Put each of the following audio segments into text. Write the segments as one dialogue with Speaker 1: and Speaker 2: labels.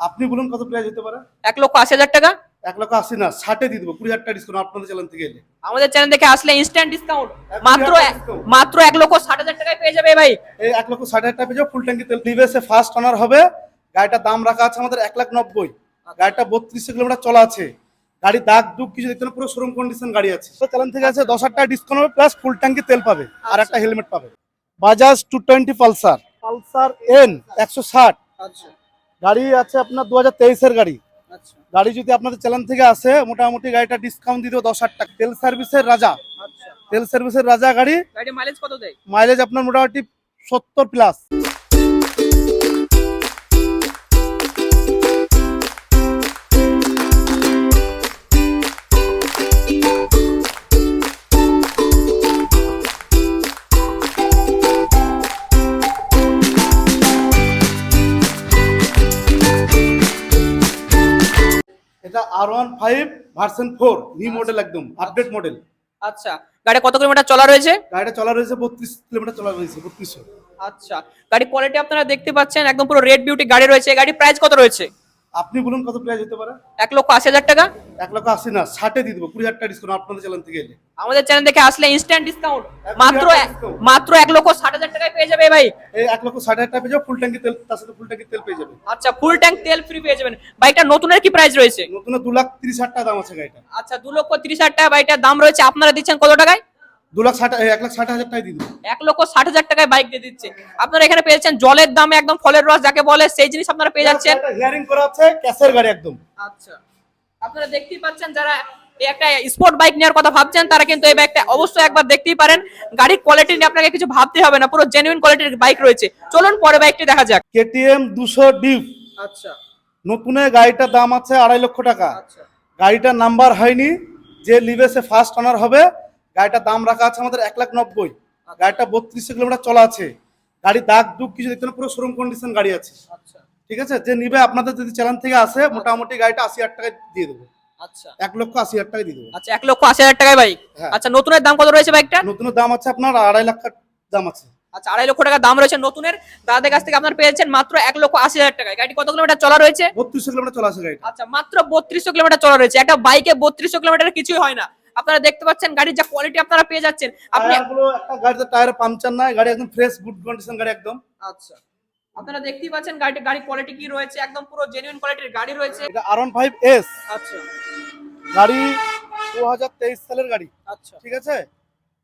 Speaker 1: আপনি বলুন কত প্রাইস হতে পারে?
Speaker 2: 1,80,000 টাকা।
Speaker 1: 1,80,000 না, 60 দিয়ে দেবো, 20,000 টাকা ডিসকাউন্ট আপনাদের চ্যানেল থেকে এলে।
Speaker 2: আমাদের চ্যানেল থেকে আসলে ইনস্ট্যান্ট ডিসকাউন্ট মাত্র
Speaker 1: 20,000
Speaker 2: মাত্র 1,60,000 টাকায় পেয়ে যাবে ভাই।
Speaker 1: এই 1,60,000 টাকা পেয়ে যাবো, ফুল ট্যাঙ্কি তেল। লিভেসে ফার্স্ট অনার হবে। গাড়িটার দাম রাখা আছে আমাদের 1,90,000। গাড়িটা 3200 কিলোমিটার চলা আছে। গাড়ি দাগ দুগ কিছু দেখতে না, পুরো শোরুম কন্ডিশন গাড়ি আছে। তো চ্যানেল থেকে আছে 10,000 টাকা ডিসকাউন্ট হবে, প্লাস ফুল ট্যাঙ্কি তেল পাবে আর একটা হেলমেট পাবে। বাজাজ 220 পালসার, পালসার এন 160
Speaker 2: আচ্ছা
Speaker 1: গাড়ি আছে আপনার 2023 এর গাড়ি।
Speaker 2: আচ্ছা
Speaker 1: গাড়ি যদি আপনাদের চ্যানেল থেকে আসে, মোটামুটি গাড়িটা ডিসকাউন্ট দিয়ে দেবো 10,000 টাকা। তেল সার্ভিসের রাজা,
Speaker 2: আচ্ছা।
Speaker 1: তেল সার্ভিসের রাজা গাড়ি।
Speaker 2: গাড়ি মাইলেজ কত দেয়?
Speaker 1: মাইলেজ আপনার মোটামুটি 70 প্লাস। এটা R15 ভার্সন 4 নিউ মডেল, একদম আপডেট মডেল।
Speaker 2: আচ্ছা, গাড়ি কত কিলোমিটার চলা রয়েছে?
Speaker 1: গাড়িটা চলা রয়েছে 32 কিলোমিটার চলা রয়েছে, 3200।
Speaker 2: আচ্ছা, গাড়ি কোয়ালিটি আপনারা দেখতে পাচ্ছেন, একদম পুরো রেড বিউটি গাড়ি রয়েছে। গাড়ি প্রাইস কত রয়েছে?
Speaker 1: আপনি বলুন কত প্রাইস হতে পারে?
Speaker 2: 1,80,000 টাকা।
Speaker 1: 1,80,000 না, 60 দিয়ে দেবো, 20,000 টাকা ডিসকাউন্ট আপনাদের চ্যানেল থেকে এলে।
Speaker 2: আমাদের চ্যানেল থেকে আসলে ইনস্ট্যান্ট ডিসকাউন্ট মাত্র 1,60,000 টাকায় পেয়ে যাবে ভাই।
Speaker 1: এই 1,60,000 টাকা পেয়ে যাবো, ফুল ট্যাঙ্কি তেল, তার সাথে ফুল ট্যাঙ্কি তেল পেয়ে যাবে।
Speaker 2: আচ্ছা, ফুল ট্যাঙ্ক তেল ফ্রি পেয়ে যাবেন। বাইকটা নতুনের কি প্রাইস রয়েছে?
Speaker 1: নতুন 2,30,000 টাকা দাম আছে গাড়িটা।
Speaker 2: আচ্ছা, 2,30,000 টাকা বাইকটার দাম রয়েছে। আপনারা দিচ্ছেন কত টাকায়?
Speaker 1: 1,60,000 টাকা দিয়ে দেবো।
Speaker 2: 1,60,000 টাকায় বাইক দিয়ে দিচ্ছে। আপনারা এখানে পেয়েছেন জলের দামে একদম ফলের রস যাকে বলে, সেই জিনিস আপনারা পেয়ে যাচ্ছেন।
Speaker 1: হিয়ারিং করা আছে, ক্যাশের গাড়ি একদম।
Speaker 2: আচ্ছা, আপনারা দেখতেই পাচ্ছেন, যারা এই একটা স্পোর্ট বাইক নেওয়ার কথা ভাবছেন তারা কিন্তু এই বাইকটা অবশ্যই একবার দেখতেই পারেন। গাড়ির কোয়ালিটি নিয়ে আপনাকে কিছু ভাবতে হবে না, পুরো জেনুইন কোয়ালিটির বাইক রয়েছে। চলুন পরে বাইকটি দেখা যাক।
Speaker 1: KTM 200 deep.
Speaker 2: আচ্ছা
Speaker 1: নতুনের গাড়িটার দাম আছে 2.5 লক্ষ টাকা।
Speaker 2: আচ্ছা
Speaker 1: গাড়িটার নাম্বার হয়নি, যে লিভেসে ফার্স্ট অনার হবে। গাড়িটার দাম রাখা আছে আমাদের 1,90,000। গাড়িটা 3200 কিলোমিটার চলা আছে। গাড়ি দাগ দুগ কিছু দেখতে না, পুরো শোরুম কন্ডিশন গাড়ি আছে।
Speaker 2: আচ্ছা
Speaker 1: ঠিক আছে, যে নিবে আপনাদের যদি চ্যানেল থেকে আসে, মোটামুটি গাড়িটা 80,000 টাকায় দিয়ে দেবো।
Speaker 2: আচ্ছা
Speaker 1: 1,80,000 টাকায় দিয়ে দেবো।
Speaker 2: আচ্ছা, 1,80,000 টাকায় বাইক।
Speaker 1: হ্যাঁ।
Speaker 2: আচ্ছা, নতুনের দাম কত রয়েছে বাইকটা?
Speaker 1: নতুনের দাম আছে আপনার 2.5 লাখ দাম আছে।
Speaker 2: আচ্ছা, 2.5 লক্ষ টাকা দাম রয়েছে নতুনের। দাদাদের কাছ থেকে আপনারা পেয়েছেন মাত্র 1,80,000 টাকায়। গাড়ি কত কিলোমিটার চলা রয়েছে?
Speaker 1: 3200 কিলোমিটার চলা আছে গাড়িটা।
Speaker 2: আচ্ছা, মাত্র 3200 কিলোমিটার চলা রয়েছে। একটা বাইকে 3200 কিলোমিটার কিছুই হয় না। আপনারা দেখতে পাচ্ছেন গাড়ির যা কোয়ালিটি আপনারা পেয়ে যাচ্ছেন। আপনি
Speaker 1: টায়ারগুলো, একটা গাড়িতে টায়ারে পাংচার নাই, গাড়ি একদম ফ্রেশ গুড কন্ডিশন গাড়ি একদম।
Speaker 2: আচ্টা, আপনারা দেখতেই পাচ্ছেন গাড়ির কোয়ালিটি কি রয়েছে, একদম পুরো জেনুইন কোয়ালিটির গাড়ি রয়েছে।
Speaker 1: এটা R15S
Speaker 2: আচ্ছা
Speaker 1: গাড়ি, 2023 সালের গাড়ি।
Speaker 2: আচ্ছা
Speaker 1: ঠিক আছে,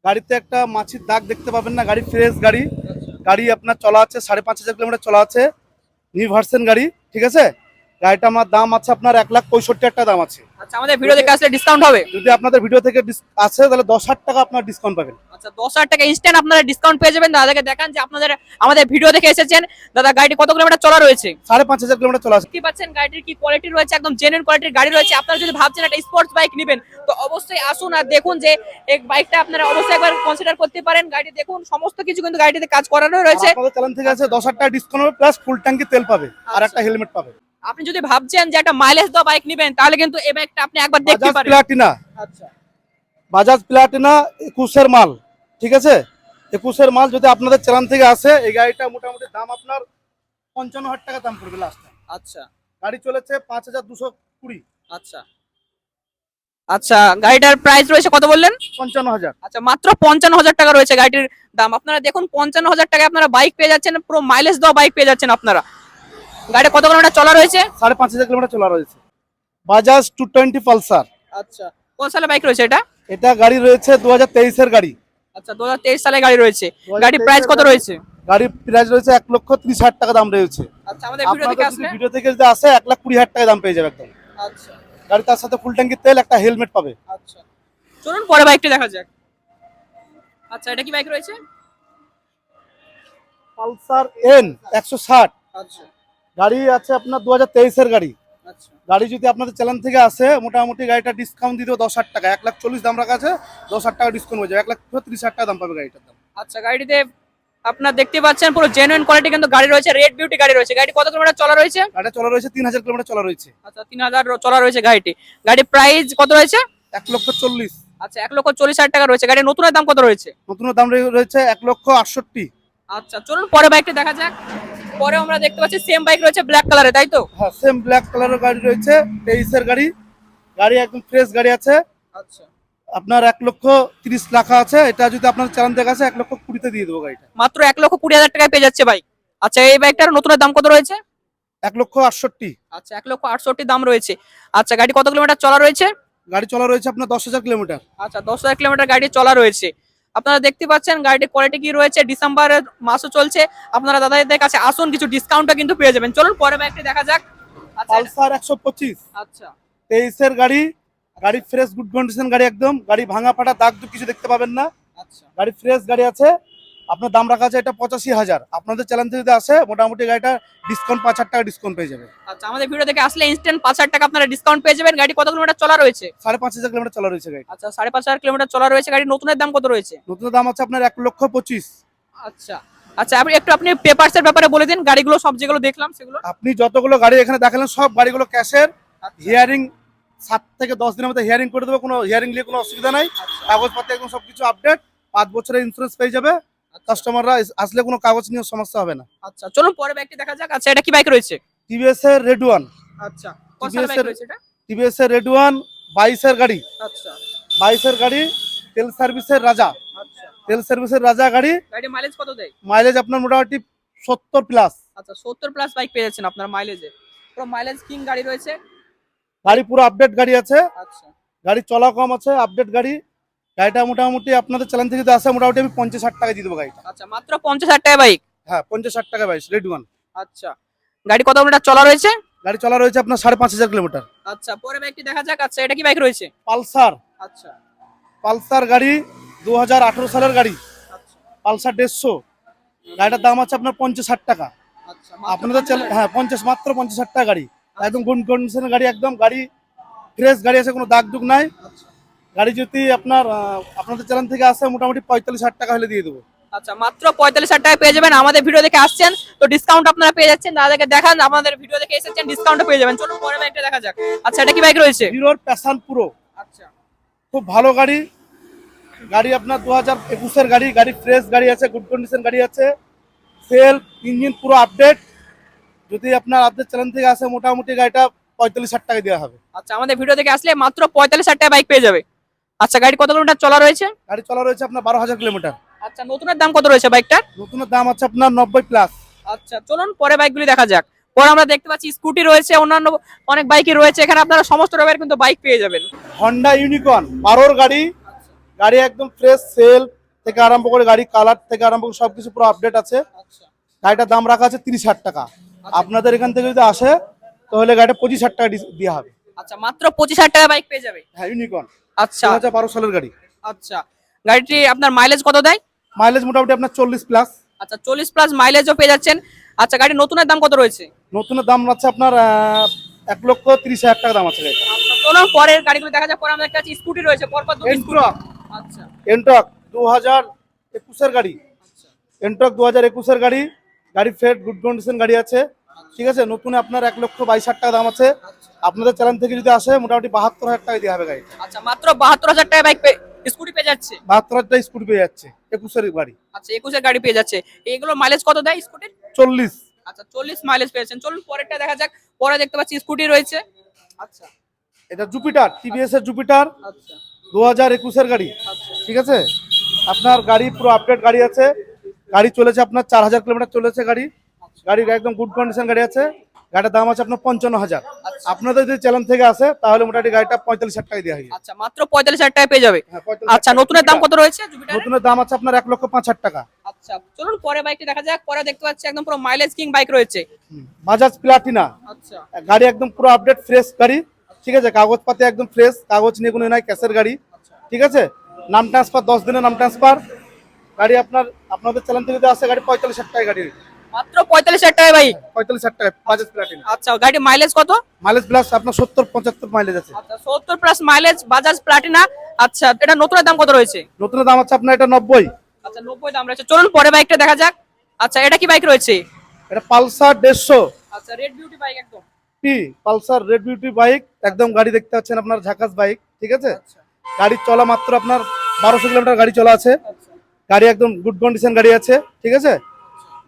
Speaker 1: গাড়িতে একটা মাছির দাগ দেখতে পাবেন না, গাড়ি ফ্রেশ গাড়ি।
Speaker 2: আচ্ছা
Speaker 1: গাড়ি আপনার চলা আছে 5,500 কিলোমিটার চলা আছে, নিউ ভার্সন গাড়ি। ঠিক আছে, গাড়িটা আমার দাম আছে আপনার 1,65,000 টাকা দাম আছে।
Speaker 2: আচ্ছা, আমাদের ভিডিও দেখে আসলে ডিসকাউন্ট হবে?
Speaker 1: যদি আপনাদের ভিডিও থেকে আসে তাহলে 10,000 টাকা আপনার ডিসকাউন্ট পাবেন।
Speaker 2: আচ্ছা, 10,000 টাকা ইনস্ট্যান্ট আপনারা ডিসকাউন্ট পেয়ে যাবেন। দাদাকে দেখান যে আপনাদের আমাদের ভিডিও দেখে এসেছেন। দাদা, গাড়ি কত কিলোমিটার চলা রয়েছে?
Speaker 1: 5,500 কিলোমিটার চলা আছে।
Speaker 2: দেখতে পাচ্ছেন গাড়ির কি কোয়ালিটি রয়েছে, একদম জেনুইন কোয়ালিটির গাড়ি রয়েছে। আপনারা যদি ভাবছেন একটা স্পোর্টস বাইক নেবেন, তো অবশ্যই আসুন আর দেখুন যে এই বাইকটা আপনারা অবশ্যই একবার কনসিডার করতে পারেন। গাড়ি দেখুন, সমস্ত কিছু কিন্তু গাড়িতে কাজ করানো রয়েছে।
Speaker 1: আপনাদের চ্যানেল থেকে আছে 10,000 টাকা ডিসকাউন্ট হবে, প্লাস ফুল ট্যাঙ্কি তেল পাবে আর একটা হেলমেট পাবে।
Speaker 2: আপনি যদি ভাবছেন যে একটা মাইলেজ দেওয়া বাইক নেবেন, তাহলে কিন্তু এই বাইকটা আপনি একবার দেখতে
Speaker 1: বাজাজ
Speaker 2: পারেন।
Speaker 1: প্লাটিনা,
Speaker 2: আচ্ছা
Speaker 1: বাজাজ প্লাটিনা 21 এর মাল। ঠিক আছে, 21 এর মাল যদি আপনাদের চ্যানেল থেকে আসে, এই গাড়িটা মোটামুটি দাম আপনার 55,000 টাকা দাম পড়বে লাস্ট।
Speaker 2: আচ্ছা
Speaker 1: গাড়ি চলেছে 5,220।
Speaker 2: আচ্ছা আচ্ছা, গাড়িটার প্রাইস রয়েছে কত বললেন?
Speaker 1: 55,000।
Speaker 2: আচ্ছা, মাত্র 55,000 টাকা রয়েছে গাড়িটির দাম। আপনারা দেখুন, 55,000 টাকায় আপনারা বাইক পেয়ে যাচ্ছেন, পুরো মাইলেজ দেওয়া বাইক পেয়ে যাচ্ছেন আপনারা। গাড়ি কত কিলোমিটার চলা রয়েছে?
Speaker 1: 5,500 কিলোমিটার চলা রয়েছে। বাজাজ 220 পালসার।
Speaker 2: আচ্ছা, কোন সালে বাইক রয়েছে এটা?
Speaker 1: এটা গাড়ি রয়েছে 2023 এর গাড়ি।
Speaker 2: আচ্ছা, 2023 সালে গাড়ি রয়েছে। গাড়ি প্রাইস কত রয়েছে?
Speaker 1: গাড়ি প্রাইস রয়েছে 1,30,000 টাকা দাম রয়েছে।
Speaker 2: আচ্ছা, আমাদের ভিডিও দেখে আসলে
Speaker 1: ভিডিও থেকে যদি আসে 1,20,000 টাকা দাম পেয়ে যাবে একদম।
Speaker 2: আচ্ছা
Speaker 1: গাড়ি তার সাথে ফুল ট্যাঙ্কি তেল, একটা হেলমেট পাবে।
Speaker 2: আচ্ছা, চলুন পরে বাইকটি দেখা যাক। আচ্ছা, এটা কি বাইক রয়েছে?
Speaker 1: পালসার এন 160
Speaker 2: আচ্ছা
Speaker 1: গাড়ি আছে আপনার 2023 এর গাড়ি।
Speaker 2: আচ্ছা
Speaker 1: গাড়ি যদি আপনাদের চ্যানেল থেকে আসে, মোটামুটি গাড়িটা ডিসকাউন্ট দিয়ে দেবো 10,000 টাকা। 1,40,000 দাম রাখা আছে, 10,000 টাকা ডিসকাউন্ট হয়ে যাবে, 1,30,000 টাকা দাম পাবে গাড়িটার দাম।
Speaker 2: আচ্ছা, গাড়িতে আপনারা দেখতে পাচ্ছেন পুরো জেনুইন কোয়ালিটি কিন্তু গাড়ি রয়েছে, রেড বিউটি গাড়ি রয়েছে। গাড়ি কত কিলোমিটার চলা রয়েছে?
Speaker 1: গাড়িটা চলা রয়েছে 3,000 কিলোমিটার চলা রয়েছে।
Speaker 2: আচ্ছা, 3,000 চলা রয়েছে গাড়িটি। গাড়ির প্রাইস কত রয়েছে?
Speaker 1: 1,40,000।
Speaker 2: আচ্ছা, 1,40,000 টাকা রয়েছে। গাড়ির নতুনের দাম কত রয়েছে?
Speaker 1: নতুন দাম রয়েছে 1,68,000।
Speaker 2: আচ্ছা, চলুন পরে বাইকটি দেখা যাক। পরে আমরা দেখতে পাচ্ছি সেম বাইক রয়েছে ব্ল্যাক কালারে, তাই তো?
Speaker 1: হ্যাঁ, সেম ব্ল্যাক কালারের গাড়ি রয়েছে, 23-এর গাড়ি। গাড়ি একদম ফ্রেশ গাড়ি আছে।
Speaker 2: আচ্ছা,
Speaker 1: আপনার 1,30,00,000 লেখা আছে। এটা যদি আপনার চালান দেখা আছে 1,20,000 দিয়ে দেবো গাড়িটা।
Speaker 2: মাত্র 1,20,000 টাকায় পেয়ে যাচ্ছে বাইক। আচ্ছা, এই বাইকটার নতুনের দাম কত রয়েছে?
Speaker 1: 1,68,000।
Speaker 2: আচ্ছা, 1,68,000 দাম রয়েছে। আচ্ছা, গাড়ি কত কিলোমিটার চলা রয়েছে?
Speaker 1: গাড়ি চলা রয়েছে আপনার 10,000 কিলোমিটার।
Speaker 2: আচ্ছা, 10,000 কিলোমিটার গাড়ি চলা রয়েছে। আপনারা দেখতে পাচ্ছেন গাড়িটির কোয়ালিটি কি রয়েছে। ডিসেম্বরের মাসও চলছে, আপনারা দাদাদের কাছে আসুন, কিছু ডিসকাউন্টও কিন্তু পেয়ে যাবেন। চলুন পরে বাইকটি দেখা যাক। আচ্ছা,
Speaker 1: পালসার 125,
Speaker 2: আচ্ছা,
Speaker 1: 23-এর গাড়ি। গাড়ি ফ্রেশ গুড কন্ডিশন গাড়ি একদম। গাড়ি ভাঙা ফাটা দাগ দুগ কিছু দেখতে পাবেন না।
Speaker 2: আচ্ছা,
Speaker 1: গাড়ি ফ্রেশ গাড়ি আছে। আপনার দাম রাখা আছে এটা 85,000। আপনাদের চ্যানেল থেকে যদি আসে মোটামুটি গাড়িটা ডিসকাউন্ট 5,000 টাকা ডিসকাউন্ট পেয়ে যাবে।
Speaker 2: আচ্ছা, আমাদের ভিডিও দেখে আসলে ইনস্ট্যান্ট 5,000 টাকা আপনারা ডিসকাউন্ট পেয়ে যাবেন। গাড়ি কত কিলোমিটার চলা রয়েছে?
Speaker 1: 5,500 কিলোমিটার চলা রয়েছে গাড়ি।
Speaker 2: আচ্ছা, 5,500 কিলোমিটার চলা রয়েছে। গাড়ি নতুনের দাম কত রয়েছে?
Speaker 1: নতুন দাম আছে আপনার 1,25,000।
Speaker 2: আচ্ছা, আচ্ছা, আপনি পেপারস এর ব্যাপারে বলে দিন, গাড়িগুলো সব যেগুলো দেখলাম সেগুলো।
Speaker 1: আপনি যতগুলো গাড়ি এখানে দেখালেন সব গাড়িগুলো ক্যাশের। হিয়ারিং 7 থেকে 10 দিনের মধ্যে হিয়ারিং করে দেবো। কোনো হিয়ারিং নিয়ে কোনো অসুবিধা নাই। কাগজপত্র একদম সবকিছু আপডেট। 5 বছরের ইন্স্যুরেন্স পেয়ে যাবে। কাস্টমাররা আসলে কোনো কাগজ নিয়ে সমস্যা হবে না।
Speaker 2: আচ্ছা, চলুন পরে বাইকটি দেখা যাক। আচ্ছা, এটা কি বাইক রয়েছে?
Speaker 1: টিভিএস এর রেড ওয়ান।
Speaker 2: আচ্ছা, কত সালের বাইক রয়েছে এটা?
Speaker 1: টিভিএস এর রেড ওয়ান 22-এর গাড়ি।
Speaker 2: আচ্ছা,
Speaker 1: 22-এর গাড়ি, তেল সার্ভিসের রাজা।
Speaker 2: আচ্ছা,
Speaker 1: তেল সার্ভিসের রাজা গাড়ি।
Speaker 2: গাড়ি মাইলেজ কত দেয়?
Speaker 1: মাইলেজ আপনার মোটামুটি 70 প্লাস।
Speaker 2: আচ্ছা, 70 প্লাস বাইক পেয়ে যাচ্ছেন আপনার মাইলেজে। পুরো মাইলেজ কিং গাড়ি রয়েছে।
Speaker 1: গাড়ি পুরো আপডেট গাড়ি আছে।
Speaker 2: আচ্ছা,
Speaker 1: গাড়ি চলা কম আছে, আপডেট গাড়ি। গাড়িটা মোটামুটি আপনাদের চ্যানেল থেকে যদি আসে মোটামুটি আমি 50-60 টাকা দিয়ে দেবো গাড়িটা।
Speaker 2: আচ্ছা, মাত্র 50,000 টাকা বাইক।
Speaker 1: হ্যাঁ, 50-60 টাকা 22 রেড ওয়ান।
Speaker 2: আচ্ছা, গাড়ি কত কিলোমিটার চলা রয়েছে?
Speaker 1: গাড়ি চলা রয়েছে আপনার 5,500 কিলোমিটার।
Speaker 2: আচ্ছা, পরে বাইকটি দেখা যাক। আচ্ছা, এটা কি বাইক রয়েছে?
Speaker 1: পালসার।
Speaker 2: আচ্ছা,
Speaker 1: পালসার গাড়ি 2018 সালের গাড়ি।
Speaker 2: আচ্ছা,
Speaker 1: পালসার 150। গাড়িটার দাম আছে আপনার 50-60 টাকা।
Speaker 2: আচ্ছা,
Speaker 1: আপনাদের চ্যানেল হ্যাঁ 50 মাত্র 50-60 টাকা গাড়ি। একদম গুড কন্ডিশনের গাড়ি একদম। গাড়ি ফ্রেশ গাড়ি আছে, কোনো দাগ দুগ নাই। গাড়ি যদি আপনাদের চ্যানেল থেকে আসে মোটামুটি 45,000 টাকা হলে দিয়ে দেবো।
Speaker 2: আচ্ছা, মাত্র 45,000 টাকা পেয়ে যাবেন। আমাদের ভিডিও দেখে আসছেন তো ডিসকাউন্ট আপনারা পেয়ে যাচ্ছেন। দাদাকে দেখান, আমাদের ভিডিও দেখে এসেছেন, ডিসকাউন্টও পেয়ে যাবেন। চলুন পরে বাইকটা দেখা যাক। আচ্ছা, এটা কি বাইক রয়েছে?
Speaker 1: হিরোর প্যাশন প্রো।
Speaker 2: আচ্ছা,
Speaker 1: খুব ভালো গাড়ি। গাড়ি আপনার 2021-এর গাড়ি। গাড়ি ফ্রেশ গাড়ি আছে, গুড কন্ডিশন গাড়ি আছে। সেল ইঞ্জিন পুরো আপডেট। যদি আপনাদের চ্যানেল থেকে আসে মোটামুটি গাড়িটা 45,000 টাকা দেওয়া হবে।
Speaker 2: আচ্ছা, আমাদের ভিডিও দেখে আসলে মাত্র 45,000 টাকা বাইক পেয়ে যাবে। আচ্ছা, গাড়ি কত কিলোমিটার চলা রয়েছে?
Speaker 1: গাড়ি চলা রয়েছে আপনার 12,000 কিলোমিটার।
Speaker 2: আচ্ছা, নতুনের দাম কত রয়েছে বাইকটার?
Speaker 1: নতুনের দাম আছে আপনার 90 প্লাস।
Speaker 2: আচ্ছা, চলুন পরে বাইকগুলি দেখা যাক। পরে আমরা দেখতে পাচ্ছি স্কুটি রয়েছে, অন্যান্য অনেক বাইকই রয়েছে। এখানে আপনারা সমস্ত রকমের কিন্তু বাইক পেয়ে যাবেন।
Speaker 1: হন্ডা ইউনিকর্ন 12-র গাড়ি। গাড়ি একদম ফ্রেশ, সেল থেকে আরম্ভ করে গাড়ি কালার থেকে আরম্ভ করে সবকিছু পুরো আপডেট আছে।
Speaker 2: আচ্ছা,
Speaker 1: গাড়িটার দাম রাখা আছে 30,000 টাকা। আপনাদের এখান থেকে যদি আসে তাহলে গাড়িটা 25,000 টাকা দেওয়া হবে।
Speaker 2: আচ্ছা, মাত্র 25,000 টাকা বাইক পেয়ে যাবে।
Speaker 1: হ্যাঁ, ইউনিকর্ন
Speaker 2: আচ্ছা,
Speaker 1: 2012 সালের গাড়ি।
Speaker 2: আচ্ছা, গাড়িটি আপনার মাইলেজ কত দেয়?
Speaker 1: মাইলেজ মোটামুটি আপনার 40 প্লাস।
Speaker 2: আচ্ছা, 40 প্লাস মাইলেজও পেয়ে যাচ্ছেন। আচ্ছা, গাড়ির নতুনের দাম কত রয়েছে?
Speaker 1: নতুনের দাম আছে আপনার 1,30,000 টাকা দাম আছে গাড়িটা।
Speaker 2: আচ্ছা, চলুন পরের গাড়িগুলো দেখা যাক। পরে আমাদের কাছে স্কুটি রয়েছে, পরপর দুটো স্কুটি।
Speaker 1: এন্ট্রক।
Speaker 2: আচ্ছা,
Speaker 1: এন্ট্রক 2021-এর গাড়ি। এন্ট্রক 2021-এর গাড়ি। গাড়ি ফ্রেশ গুড কন্ডিশন গাড়ি আছে। ঠিক আছে, নতুন আপনার 1,22,000 টাকা দাম আছে। আপনাদের চ্যানেল থেকে যদি আসে মোটামুটি 72,000 টাকা দেওয়া হবে গাড়ি।
Speaker 2: আচ্ছা, মাত্র 72,000 টাকা বাইক স্কুটি পেয়ে যাচ্ছে।
Speaker 1: 72,000 টাকা স্কুটি পেয়ে যাচ্ছে 21-এর গাড়ি।
Speaker 2: আচ্ছা, 21-এর গাড়ি পেয়ে যাচ্ছে। এগুলো মাইলেজ কত দেয় স্কুটির?
Speaker 1: 40।
Speaker 2: আচ্ছা, 40 মাইলেজ পেয়েছেন। চলুন পরেরটা দেখা যাক। পরে দেখতে পাচ্ছি স্কুটি রয়েছে। আচ্ছা,
Speaker 1: এটা জুপিটার, টিভিএস এর জুপিটার
Speaker 2: আচ্ছা,
Speaker 1: 2021-এর গাড়ি।
Speaker 2: আচ্ছা,
Speaker 1: ঠিক আছে, আপনার গাড়ি পুরো আপডেট গাড়ি আছে। গাড়ি চলেছে আপনার 4,000 কিলোমিটার চলেছে গাড়ি। গাড়ি একদম গুড কন্ডিশন গাড়ি আছে। গাড়ির দাম আছে আপনার 55,000।
Speaker 2: আচ্ছা,
Speaker 1: আপনাদের যদি চ্যানেল থেকে আসে তাহলে মোটামুটি গাড়িটা 45,000 টাকা দেওয়া হয়।
Speaker 2: আচ্ছা, মাত্র 45,000 টাকা পেয়ে যাবে।
Speaker 1: হ্যাঁ, 45,000
Speaker 2: আচ্ছা, নতুনের দাম কত রয়েছে জুপিটারের?
Speaker 1: নতুনের দাম আছে আপনার 1,05,000 টাকা।
Speaker 2: আচ্ছা, চলুন পরে বাইকটি দেখা যাক। পরে দেখতে পাচ্ছি একদম পুরো মাইলেজ কিং বাইক রয়েছে।
Speaker 1: বাজাজ প্লাটিনা
Speaker 2: আচ্ছা,
Speaker 1: গাড়ি একদম পুরো আপডেট ফ্রেশ গাড়ি। ঠিক আছে, কাগজপাতি একদম ফ্রেশ, কাগজ নিয়ে কোনো নাই, ক্যাশের গাড়ি। ঠিক আছে, নাম ট্রান্সফার 10 দিনের নাম ট্রান্সফার গাড়ি। আপনাদের চ্যানেল থেকে যদি আসে গাড়ি 45,000 টাকা গাড়ি।
Speaker 2: মাত্র 45,000 টাকা বাইক।
Speaker 1: 45,000 টাকা বাজাজ প্লাটিনা।
Speaker 2: আচ্ছা, গাড়ি মাইলেজ কত?
Speaker 1: মাইলেজ প্লাস আপনার 70-75 মাইলেজ আছে।
Speaker 2: আচ্ছা, 70 প্লাস মাইলেজ বাজাজ প্লাটিনা। আচ্ছা, এটা নতুনের দাম কত রয়েছে?
Speaker 1: নতুনের দাম আছে আপনার এটা 90।
Speaker 2: আচ্ছা, 90 দাম রয়েছে। চলুন পরে বাইকটা দেখা যাক। আচ্ছা, এটা কি বাইক রয়েছে?
Speaker 1: এটা পালসার 150
Speaker 2: আচ্ছা, রেড বিউটি বাইক একদম।
Speaker 1: P Pulsar red beauty bike একদম। গাড়ি দেখতে পাচ্ছেন আপনার ঝাকাস বাইক। ঠিক আছে,
Speaker 2: আচ্ছা,
Speaker 1: গাড়ি চলা মাত্র আপনার 1200 কিলোমিটার গাড়ি চলা আছে।
Speaker 2: আচ্ছা,
Speaker 1: গাড়ি একদম গুড কন্ডিশন গাড়ি আছে। ঠিক আছে,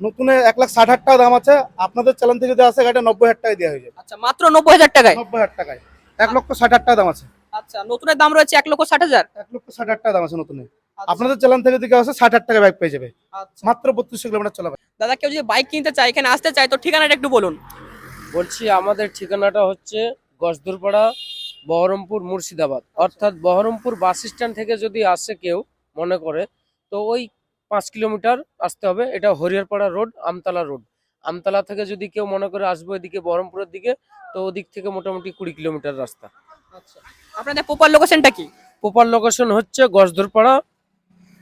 Speaker 1: নতুন 1,60,000 টাকা দাম আছে, আপনাদের চ্যানেল থেকে যদি আসে গাড়িটা 90,000 টাকায় দেওয়া হয়ে যাবে।
Speaker 2: আচ্ছা, মাত্র 90,000 টাকায়।
Speaker 1: 90,000 টাকায় 1,60,000 টাকা দাম আছে।
Speaker 2: আচ্ছা, নতুনের দাম রয়েছে 1,60,000।
Speaker 1: 1,60,000 টাকা দাম আছে নতুনে। আপনাদের চ্যানেল থেকে যদি কেউ আসে 60,000 টাকায় বাইক পেয়ে যাবে,
Speaker 2: আচ্ছা
Speaker 1: মাত্র 3200 কিলোমিটার চলা বাইক।
Speaker 2: দাদা, কেউ যদি বাইক কিনতে চায়, এখানে আসতে চায়, তো ঠিকানাটা একটু বলুন।
Speaker 3: বলছি আমাদের ঠিকানাটা হচ্ছে গসদুরপাড়া, বহরমপুর, মুর্শিদাবাদ। অর্থাৎ বহরমপুর বাস স্ট্যান্ড থেকে যদি আসে কেউ মনে করে, তো ওই 5 কিলোমিটার আসতে হবে। এটা হরিয়ারপাড়া রোড, আমতলা রোড। আমতলা থেকে যদি কেউ মনে করে আসবো এদিকে বহরমপুরের দিকে, তো ওদিক থেকে মোটামুটি 20 কিলোমিটার রাস্তা।
Speaker 2: আচ্ছা, আপনাদের প্রপার লোকেশনটা কি?
Speaker 3: প্রপার লোকেশন হচ্ছে গসদুরপাড়া,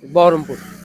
Speaker 3: বহরমপুর।